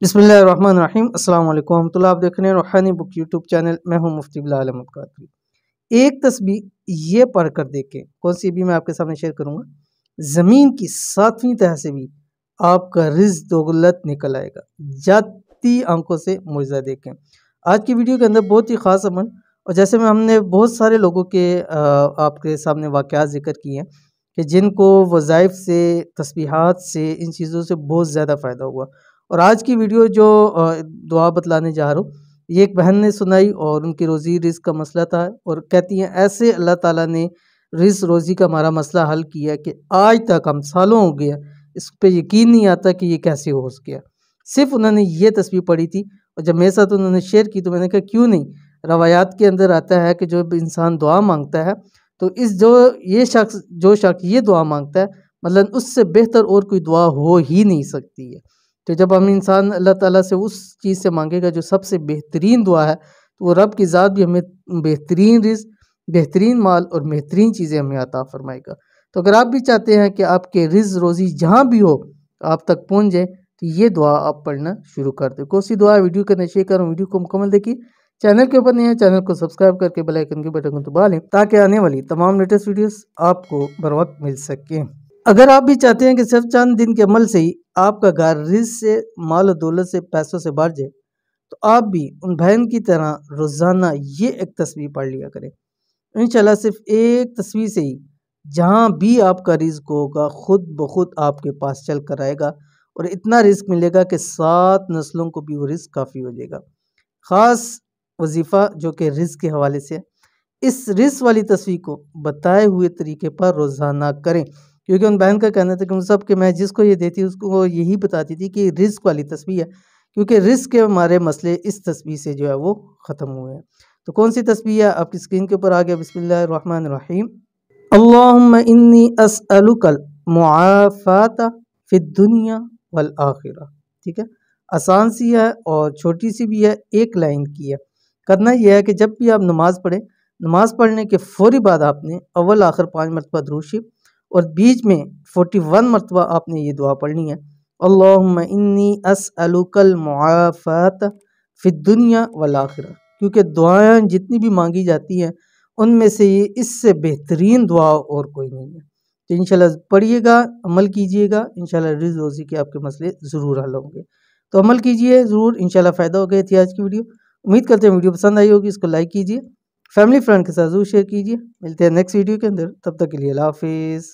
बिस्मिल्लाहिर्रहमानिर्रहीम। अस्सलाम वालेकुम रहमतुल्लाह। आप देख रहे हैं रूहानी बुक यूट्यूब चैनल। मैं हूं मुफ्ती बिलाल अहमद कादरी। एक तस्बीह ये पढ़ कर देखें, कौन सी भी मैं आपके सामने शेयर करूंगा। ज़मीन की 7वीं तह से भी आपका रिज़्क दौलत निकल आएगा। जाती आंखों से मुआज़ा देखें। आज की वीडियो के अंदर बहुत ही ख़ास अमल, और जैसे में हमने बहुत सारे लोगों के आपके सामने वाक़यात ज़िक्र किए हैं कि जिनको वज़ाइफ से, तस्बीहात से, इन चीज़ों से बहुत ज़्यादा फ़ायदा हुआ। और आज की वीडियो जो दुआ बतलाने जा रहा हूँ, ये एक बहन ने सुनाई और उनकी रोज़ी रिज़्क का मसला था, और कहती हैं ऐसे अल्लाह ताला ने रिज़्क रोज़ी का हमारा मसला हल किया कि आज तक हम सालों हो गया, इस पे यकीन नहीं आता कि ये कैसे हो गया। सिर्फ उन्होंने ये तस्बीह पढ़ी थी, और जब मेरे साथ उन्होंने शेयर की तो मैंने कहा क्यों नहीं। रवायात के अंदर आता है कि जो इंसान दुआ मांगता है, तो जो शख्स ये दुआ मांगता है, मतलब उससे बेहतर और कोई दुआ हो ही नहीं सकती है। तो जब हम इंसान अल्लाह ताला से उस चीज़ से मांगेगा जो सबसे बेहतरीन दुआ है, तो वो रब की ज़ात भी हमें बेहतरीन रिज़्क, बेहतरीन माल और बेहतरीन चीज़ें हमें अता फरमाएगा। तो अगर आप भी चाहते हैं कि आपके रिज़्क रोज़ी जहाँ भी हो आप तक पहुँच जाए, तो ये दुआ आप पढ़ना शुरू कर दें। कौन सी दुआ वीडियो का शेयर करूँ, वीडियो को मुकम्मल देखिए। चैनल के ऊपर नहीं है, चैनल को सब्सक्राइब करके बेल आइकन के बटन को दबा लें, ताकि आने वाली तमाम लेटेस्ट वीडियोस आपको बर वक्त मिल सकें। अगर आप भी चाहते हैं कि सिर्फ चंद दिन के अमल से ही आपका घर रिज़्क से, माल और दौलत से, पैसों से बढ़ जाए, तो आप भी उन बहन की तरह रोज़ाना ये एक तस्बीह पढ़ लिया करें। इंशाल्लाह सिर्फ एक तस्बीह से ही जहाँ भी आपका रिज़्क होगा खुद ब खुद आपके पास चल कर आएगा, और इतना रिज़्क मिलेगा कि 7 नस्लों को भी वो रिज़्क काफ़ी हो जाएगा। ख़ास वजीफ़ा जो कि रिज़्क के हवाले से है, इस रिज़्क वाली तस्बीह को बताए हुए तरीके पर रोज़ाना करें, क्योंकि उन बहन का कहना था कि उन सब के मैं जिसको ये देती उसको वो यही बताती थी कि रिज़्क वाली तस्बीह है, क्योंकि रिज़्क के हमारे मसले इस तस्बीह से जो है वो ख़त्म हुए हैं। तो कौन सी तस्बीह है आपकी स्क्रीन के ऊपर आ गया। बिस्मिल्लाहिर्रहमानिर्रहीम। अल्लाहुम्मा इन्नी अस्अलुकल मुआफ़ाता फ़िद दुनिया वल आखिरा। ठीक है, आसान सी है और छोटी सी भी है, एक लाइन की है। करना यह है कि जब भी आप नमाज़ पढ़ें, नमाज़ पढ़ने के फ़ौरी बाद आपने अव्वल आखिर 5 मरतबा दुरूद शरीफ, और बीच में 41 मरतबा आपने ये दुआ पढ़नी है। अल्लाहुम्मा इन्नी अस्अलुकल मुआफ़ात फ़िद दुनिया वल आखिरा, क्योंकि दुआएं जितनी भी मांगी जाती हैं उनमें से ये इससे बेहतरीन दुआ और कोई नहीं है। तो इंशाल्लाह पढ़िएगा, अमल कीजिएगा, इंशाल्लाह रिज़्क रोज़ी के आपके मसले ज़रूर हल होंगे। तो अमल कीजिए ज़रूर, इंशाल्लाह फ़ायदा हो गई थी आज की वीडियो। उम्मीद करते हैं वीडियो पसंद आई होगी, इसको लाइक कीजिए, फैमिली फ्रेंड के साथ ज़रूर शेयर कीजिए। मिलते हैं नेक्स्ट वीडियो के अंदर, तब तक के लिए अल्लाह हाफ़िज़।